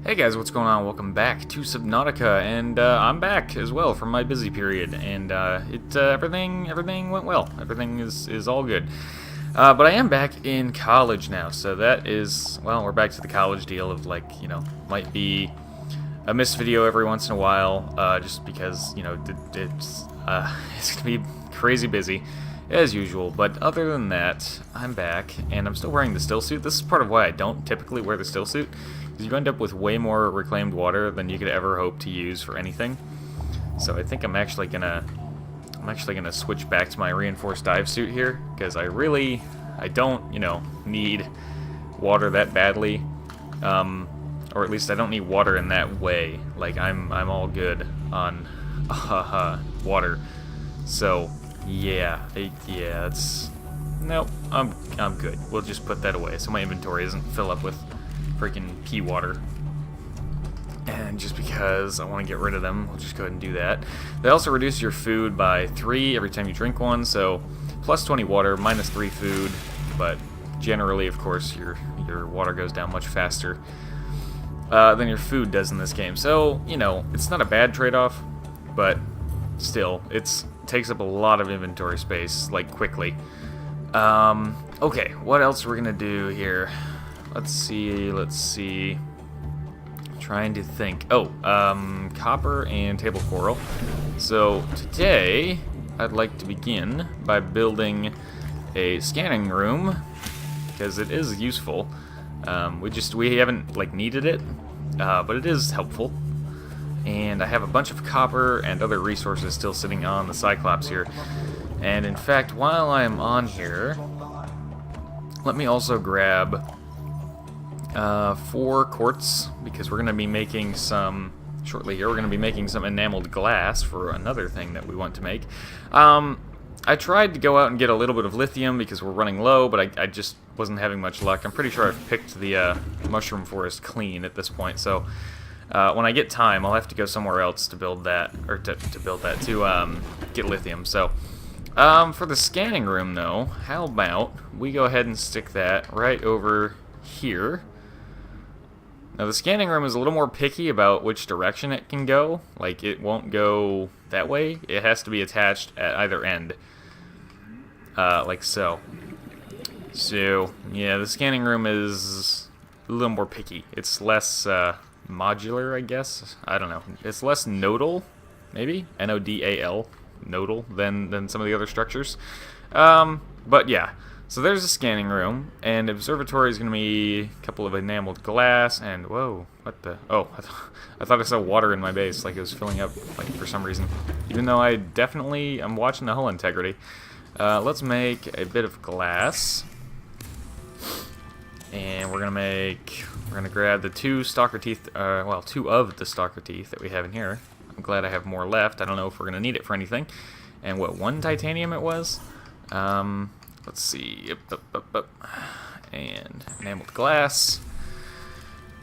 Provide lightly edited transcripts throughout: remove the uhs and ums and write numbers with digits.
Hey guys, what's going on? Welcome back to Subnautica, and I'm back as well from my busy period, and everything went well. Everything is all good. But I am back in college now, so that is, well, we're back to the college deal of, like, might be a missed video every once in a while, just because, it's gonna be crazy busy as usual. But other than that, I'm back, and I'm still wearing the still suit. This is part of why I don't typically wear the still suit, because you end up with way more reclaimed water than you could ever hope to use for anything. So I think I'm actually gonna switch back to my reinforced dive suit here, because I don't, need water that badly, or at least I don't need water in that way. Like, I'm all good on water. So yeah, it's nope. I'm good. We'll just put that away so my inventory doesn't fill up with freaking pea water. And just because I want to get rid of them, we'll just go ahead and do that. They also reduce your food by 3 every time you drink one, so plus 20 water, minus 3 food, but generally, of course, your water goes down much faster than your food does in this game. So, it's not a bad trade-off, but still, it takes up a lot of inventory space, like, quickly. Okay, what else we're gonna do here? Let's see. Trying to think. Oh, copper and table coral. So today, I'd like to begin by building a scanning room, because it is useful. We haven't, like, needed it, but it is helpful. And I have a bunch of copper and other resources still sitting on the Cyclops here. And in fact, while I'm on here, let me also grab 4 quartz, because we're going to be making some, shortly here, we're going to be making some enameled glass for another thing that we want to make. I tried to go out and get a little bit of lithium because we're running low, but I just wasn't having much luck. I'm pretty sure I've picked the mushroom forest clean at this point, so when I get time, I'll have to go somewhere else to build that, or to get lithium. So for the scanning room, though, how about we go ahead and stick that right over here. Now, the scanning room is a little more picky about which direction it can go. Like, it won't go that way. It has to be attached at either end. Like so. So, yeah, the scanning room is a little more picky. It's less modular, I guess. I don't know. It's less nodal, maybe? N-O-D-A-L, nodal, than some of the other structures. But yeah. So there's a scanning room, and observatory is going to be a couple of enameled glass, and whoa, what the? Oh, I thought I saw water in my base, like it was filling up, like, for some reason. Even though I'm watching the hull integrity. Let's make a bit of glass, and we're gonna grab the 2 stalker teeth, 2 of the stalker teeth that we have in here. I'm glad I have more left. I don't know if we're gonna need it for anything. And what, 1 titanium it was? Let's see. Yep. And enameled glass.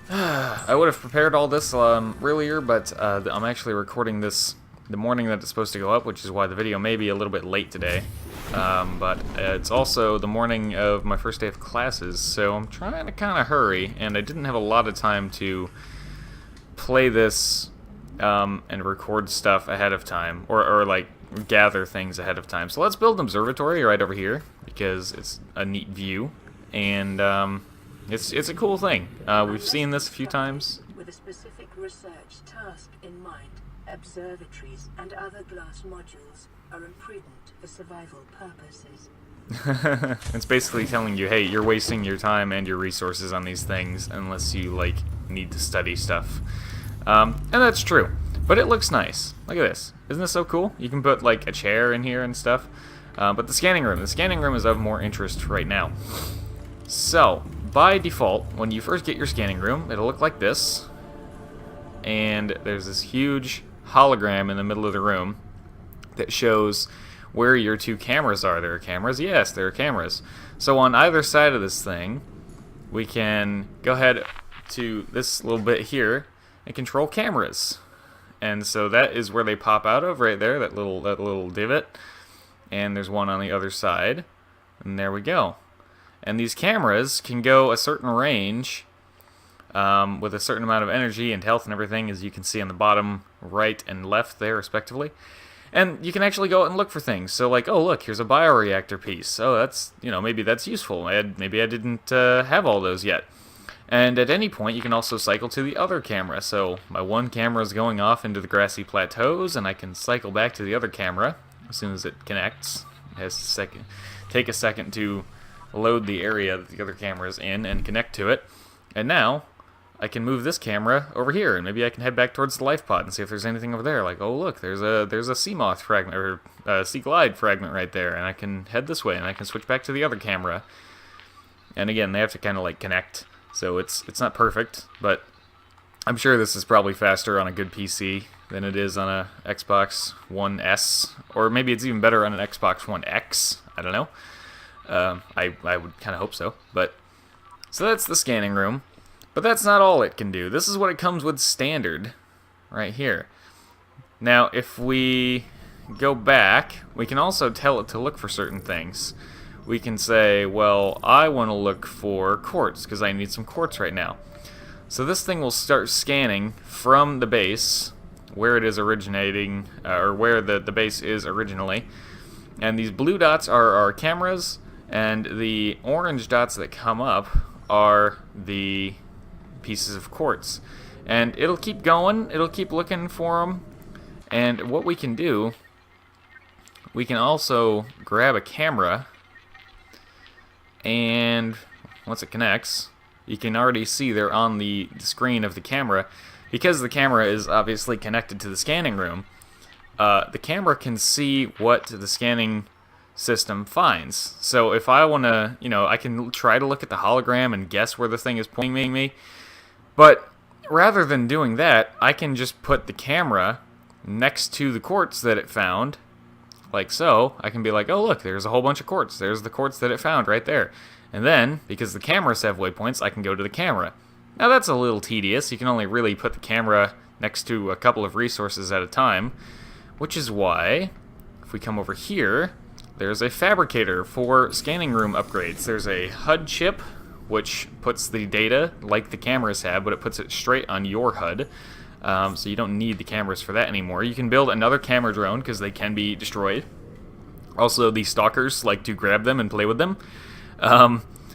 I would have prepared all this earlier, but I'm actually recording this the morning that it's supposed to go up, which is why the video may be a little bit late today. But it's also the morning of my first day of classes, so I'm trying to kind of hurry, and I didn't have a lot of time to play this and record stuff ahead of time, or like, gather things ahead of time. So let's build an observatory right over here, because it's a neat view, and it's a cool thing. We've seen this a few times. With a specific research task in mind, observatories and other glass modules are imprudent for survival purposes. It's basically telling you, hey, you're wasting your time and your resources on these things unless you, like, need to study stuff. And that's true. But it looks nice. Look at this. Isn't this so cool? You can put, like, a chair in here and stuff. But the scanning room is of more interest right now. So, by default, when you first get your scanning room, it'll look like this. And there's this huge hologram in the middle of the room that shows where your 2 cameras are. There are cameras? Yes, there are cameras. So on either side of this thing, we can go ahead to this little bit here and control cameras. And so that is where they pop out of, right there, that little divot. And there's one on the other side. And there we go. And these cameras can go a certain range with a certain amount of energy and health and everything, as you can see on the bottom right and left there, respectively. And you can actually go out and look for things. So like, oh look, here's a bioreactor piece. Oh, that's, maybe that's useful. Maybe I didn't have all those yet. And at any point, you can also cycle to the other camera. So my one camera is going off into the grassy plateaus, and I can cycle back to the other camera as soon as it connects. It has to take a second to load the area that the other camera is in and connect to it. And now I can move this camera over here, and maybe I can head back towards the life pod and see if there's anything over there. Like, oh look, there's a sea moth fragment, or a sea glide fragment right there, and I can head this way, and I can switch back to the other camera. And again, they have to kind of like connect, so it's not perfect, but I'm sure this is probably faster on a good PC than it is on a Xbox One S, or maybe it's even better on an Xbox One X. I don't know. I would kind of hope so, but so that's the scanning room. But that's not all it can do. This is what it comes with standard, right here. Now, if we go back, we can also tell it to look for certain things. We can say, well, I want to look for quartz, because I need some quartz right now. So this thing will start scanning from the base, where it is originating, or where the base is originally. And these blue dots are our cameras, and the orange dots that come up are the pieces of quartz. And it'll keep going, it'll keep looking for them. And what we can do, we can also grab a camera, and once it connects, you can already see they're on the screen of the camera. Because the camera is obviously connected to the scanning room, the camera can see what the scanning system finds. So if I want to, I can try to look at the hologram and guess where the thing is pointing me. But rather than doing that, I can just put the camera next to the quartz that it found, like so. I can be like, oh look, there's a whole bunch of quartz. There's the quartz that it found right there. And then, because the cameras have waypoints, I can go to the camera. Now that's a little tedious. You can only really put the camera next to a couple of resources at a time, which is why, if we come over here, there's a fabricator for scanning room upgrades. There's a HUD chip, which puts the data like the cameras have, but it puts it straight on your HUD. So you don't need the cameras for that anymore. You can build another camera drone, because they can be destroyed. Also, the stalkers like to grab them and play with them.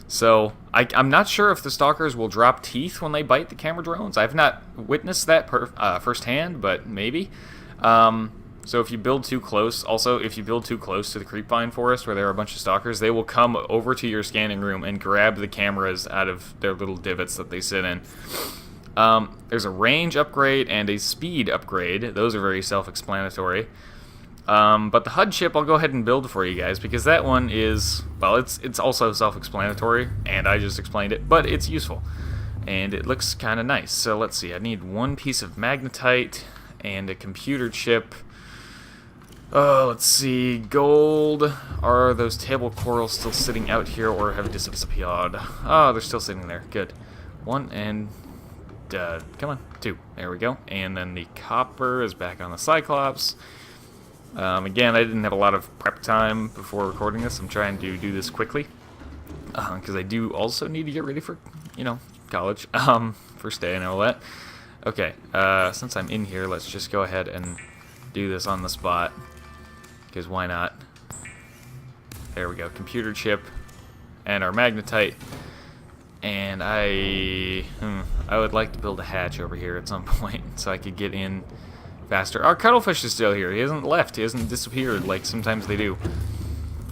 So I'm not sure if the stalkers will drop teeth when they bite the camera drones. I've not witnessed that firsthand, but maybe. So if you build too close, also if you build too close to the creepvine forest where there are a bunch of stalkers, they will come over to your scanning room and grab the cameras out of their little divots that they sit in. There's a range upgrade and a speed upgrade. Those are very self-explanatory. But the HUD chip I'll go ahead and build for you guys, because that one is, well, it's also self-explanatory, and I just explained it, but it's useful. And it looks kind of nice. So let's see, I need one piece of magnetite and a computer chip. Oh, let's see, gold. Are those table corals still sitting out here or have disappeared? Oh, they're still sitting there. Good. One and, come on, two. There we go. And then the copper is back on the Cyclops. Again, I didn't have a lot of prep time before recording this. I'm trying to do this quickly, because I do also need to get ready for, college, first day and all that. Okay, since I'm in here, let's just go ahead and do this on the spot, because why not? There we go, computer chip and our magnetite. And I would like to build a hatch over here at some point so I could get in faster. Our cuttlefish is still here. He hasn't left. He hasn't disappeared like sometimes they do.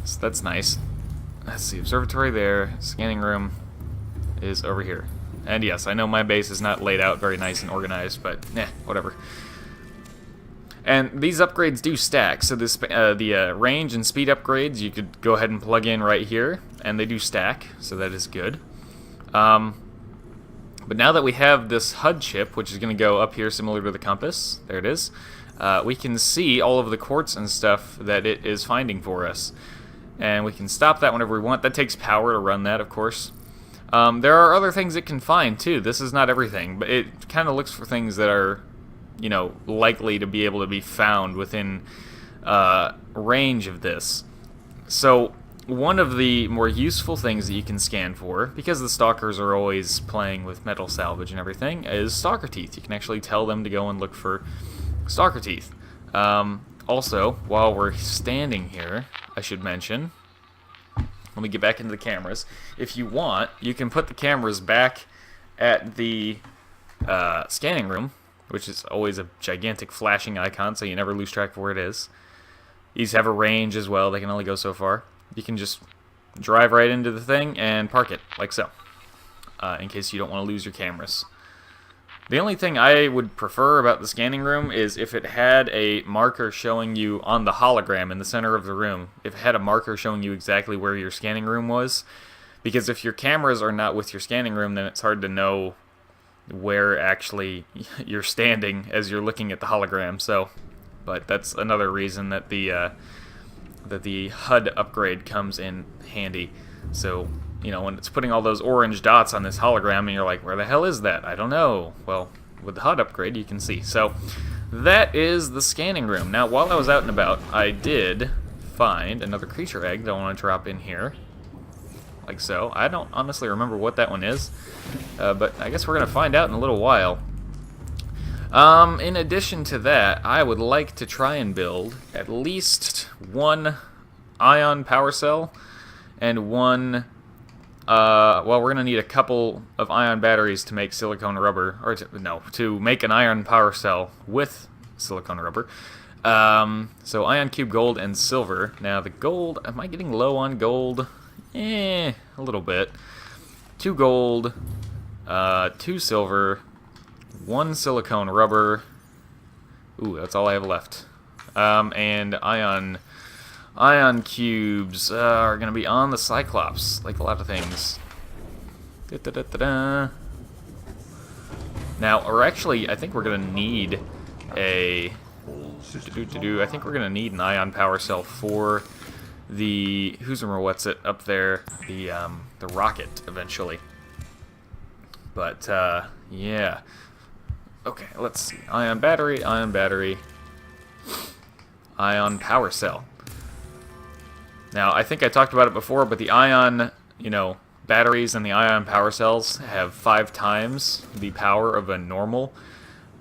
So that's nice. Let's see, observatory there. Scanning room is over here. And yes, I know my base is not laid out very nice and organized, but whatever. And these upgrades do stack. So this, the range and speed upgrades you could go ahead and plug in right here, and they do stack, so that is good. But now that we have this HUD chip, which is going to go up here similar to the compass, there it is, we can see all of the quartz and stuff that it is finding for us. And we can stop that whenever we want. That takes power to run that, of course. There are other things it can find, too. This is not everything, but it kind of looks for things that are, likely to be able to be found within range of this. So one of the more useful things that you can scan for, because the stalkers are always playing with metal salvage and everything, is stalker teeth. You can actually tell them to go and look for stalker teeth. Also, while we're standing here, I should mention, let me get back into the cameras. If you want, you can put the cameras back at the scanning room, which is always a gigantic flashing icon, so you never lose track of where it is. These have a range as well. They can only go so far. You can just drive right into the thing and park it, like so, in case you don't want to lose your cameras. The only thing I would prefer about the scanning room is if it had a marker showing you on the hologram in the center of the room, if it had a marker showing you exactly where your scanning room was, because if your cameras are not with your scanning room, then it's hard to know where actually you're standing as you're looking at the hologram. So, but that's another reason that the HUD upgrade comes in handy. So, you know, when it's putting all those orange dots on this hologram and you're like, where the hell is that? I don't know. Well, with the HUD upgrade, you can see. So, that is the scanning room. Now, while I was out and about, I did find another creature egg that I want to drop in here. Like so. I don't honestly remember what that one is, but I guess we're going to find out in a little while. In addition to that, I would like to try and build at least one ion power cell and one, well, we're going to need a couple of ion batteries to make silicone rubber, or to make an ion power cell with silicone rubber. So ion cube gold and silver. Now the gold, am I getting low on gold? A little bit. 2 gold, 2 silver, 1 silicone rubber. Ooh, that's all I have left. And ion cubes are going to be on the Cyclops, like a lot of things. Da-da-da-da-da. Now, or actually, I think we're going to need a... I think we're going to need an ion power cell for the... what's it up there? The rocket, eventually. But, yeah. Okay, let's see. Ion battery, ion power cell. Now, I think I talked about it before, but the ion, batteries and the ion power cells have 5 times the power of a normal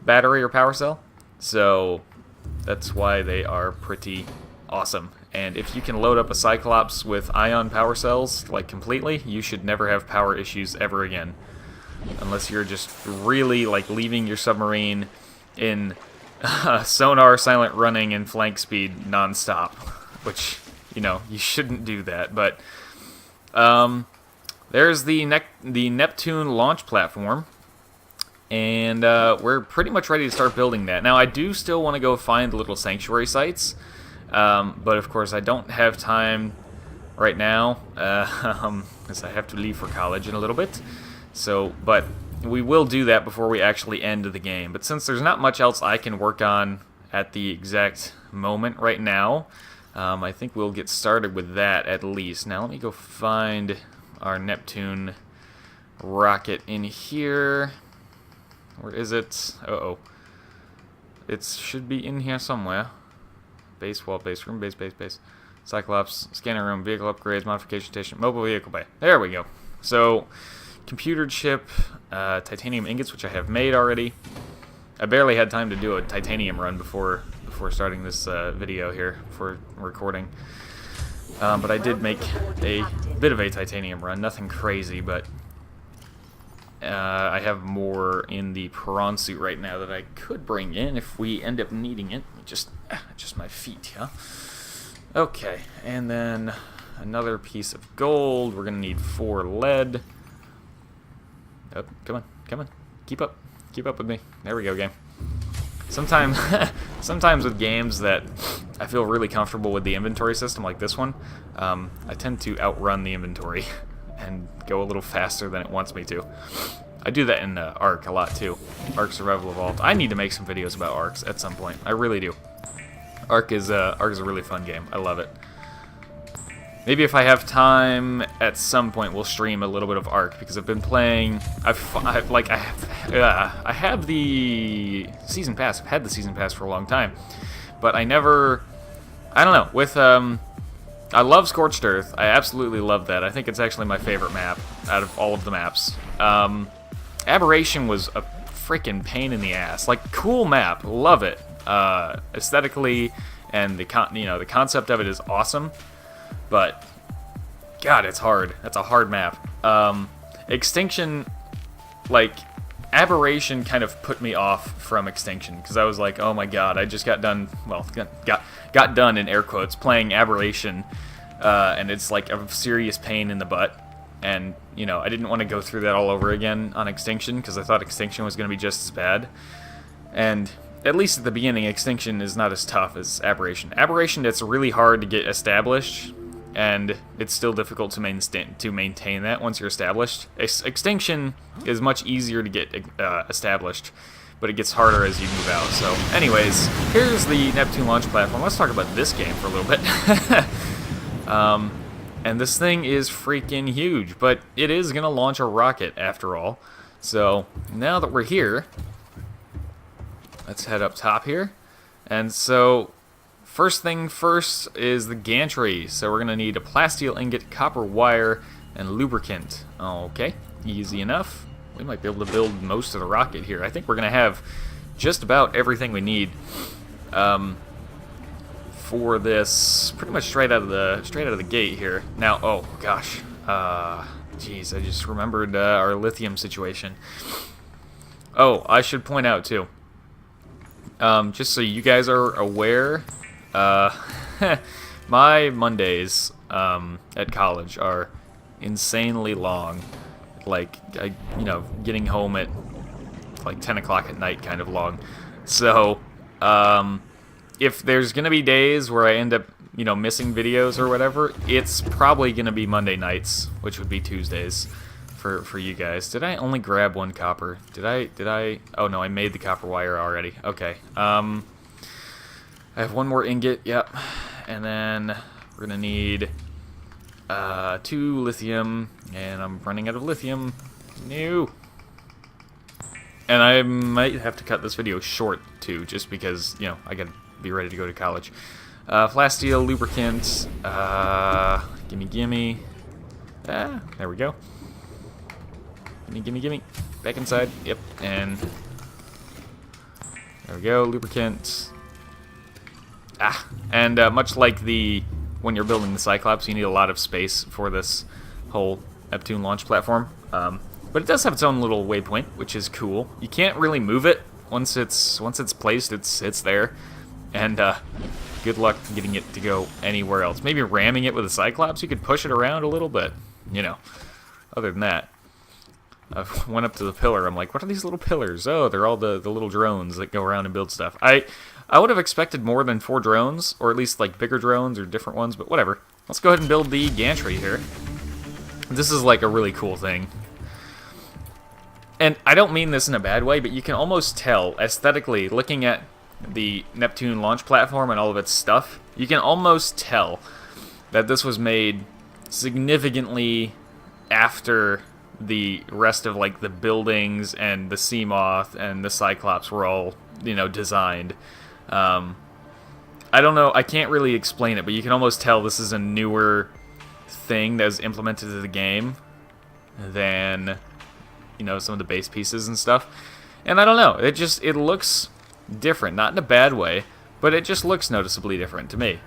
battery or power cell. So, that's why they are pretty awesome. And if you can load up a Cyclops with ion power cells, like completely, you should never have power issues ever again. Unless you're just really, like, leaving your submarine in sonar, silent running, and flank speed non-stop. Which, you shouldn't do that. But there's the Neptune launch platform. And we're pretty much ready to start building that. Now, I do still want to go find little sanctuary sites. But, of course, I don't have time right now. Because I have to leave for college in a little bit. So, but we will do that before we actually end the game. But since there's not much else I can work on at the exact moment right now, I think we'll get started with that at least. Now, let me go find our Neptune rocket in here. Where is it? Uh-oh. It should be in here somewhere. Base wall, base room, base. Cyclops, scanner room, vehicle upgrades, modification station, mobile vehicle bay. There we go. So, computer chip, titanium ingots, which I have made already. I barely had time to do a titanium run before starting this video here for recording. But I did make a bit of a titanium run, nothing crazy, but I have more in the prawn suit right now that I could bring in if we end up needing it. Just my feet, yeah. Okay, and then another piece of gold. We're gonna need 4 lead. Oh, come on. Keep up with me. There we go, game. Sometimes with games that I feel really comfortable with the inventory system, like this one, I tend to outrun the inventory and go a little faster than it wants me to. I do that in Ark a lot too. Ark Survival Evolved. I need to make some videos about Arks at some point. I really do. Ark is a really fun game. I love it. Maybe if I have time at some point, we'll stream a little bit of Ark because I've been playing. I have the season pass. I've had the season pass for a long time, but I don't know. With I love Scorched Earth. I absolutely love that. I think it's actually my favorite map out of all of the maps. Aberration was a freaking pain in the ass. Like, cool map, love it. Aesthetically, and the the concept of it is awesome. But God, it's hard. That's a hard map. Extinction, like, Aberration kind of put me off from Extinction because I was like, oh my God, I just got done. Well, got done in air quotes playing Aberration, and it's like a serious pain in the butt. And I didn't want to go through that all over again on Extinction because I thought Extinction was going to be just as bad. And at least at the beginning, Extinction is not as tough as Aberration. Aberration, it's really hard to get established, and it's still difficult to maintain that once you're established. Extinction is much easier to get established, but it gets harder as you move out. So, anyways, here's the Neptune launch platform. Let's talk about this game for a little bit. And this thing is freaking huge, but it is going to launch a rocket after all. So, now that we're here, let's head up top here. And so, first thing first is the gantry. So we're going to need a plasteel ingot, copper wire, and lubricant. Okay, easy enough. We might be able to build most of the rocket here. I think we're going to have just about everything we need for this, pretty much straight out of the gate here. Now, oh gosh, jeez, I just remembered our lithium situation. Oh, I should point out too, just so you guys are aware. My Mondays at college are insanely long. Like, getting home at like 10 o'clock at night kind of long. So, if there's going to be days where I end up, missing videos or whatever, it's probably going to be Monday nights, which would be Tuesdays for you guys. Did I only grab one copper? Did I? Oh, no, I made the copper wire already. Okay. I have one more ingot, yep. And then we're going to need 2 lithium, and I'm running out of lithium. No. And I might have to cut this video short, too, just because, I got to be ready to go to college. Plasteel, lubricant, gimme. There we go. Gimme. Back inside, yep, and there we go, lubricant. And much like when you're building the Cyclops, you need a lot of space for this whole Neptune launch platform. But it does have its own little waypoint, which is cool. You can't really move it once it's placed. It's there, and good luck getting it to go anywhere else. Maybe ramming it with a Cyclops, you could push it around a little bit. Other than that, I went up to the pillar. I'm like, what are these little pillars? Oh, they're all the little drones that go around and build stuff. I would have expected more than 4 drones, or at least like bigger drones or different ones, but whatever. Let's go ahead and build the gantry here. This is like a really cool thing. And I don't mean this in a bad way, but you can almost tell aesthetically, looking at the Neptune launch platform and all of its stuff, you can almost tell that this was made significantly after the rest of like the buildings and the Seamoth and the Cyclops were all, designed. I don't know, I can't really explain it, but you can almost tell this is a newer thing that was implemented to the game than, some of the base pieces and stuff. And I don't know, it looks different, not in a bad way, but it just looks noticeably different to me.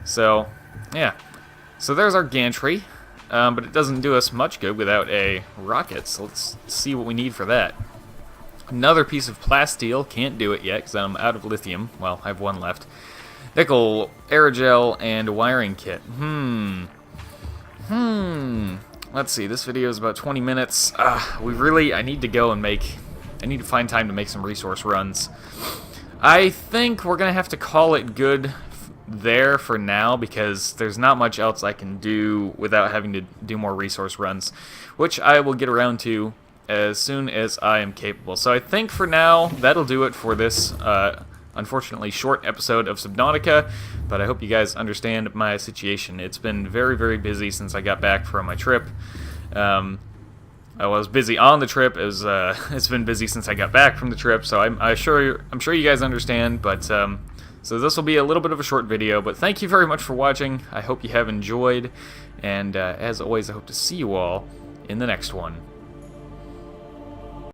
So, yeah. So there's our gantry, but it doesn't do us much good without a rocket, so let's see what we need for that. Another piece of plasteel, can't do it yet because I'm out of lithium. Well, I have one left. Nickel, aerogel, and a wiring kit. Let's see, this video is about 20 minutes. I need to go and I need to find time to make some resource runs. I think we're going to have to call it good there for now because there's not much else I can do without having to do more resource runs, which I will get around to as soon as I am capable. So I think for now, that'll do it for this unfortunately short episode of Subnautica, but I hope you guys understand my situation. It's been very, very busy since I got back from my trip. I was busy on the trip, it's been busy since I got back from the trip, so I'm sure you guys understand, but So this will be a little bit of a short video, but thank you very much for watching. I hope you have enjoyed, and as always, I hope to see you all in the next one.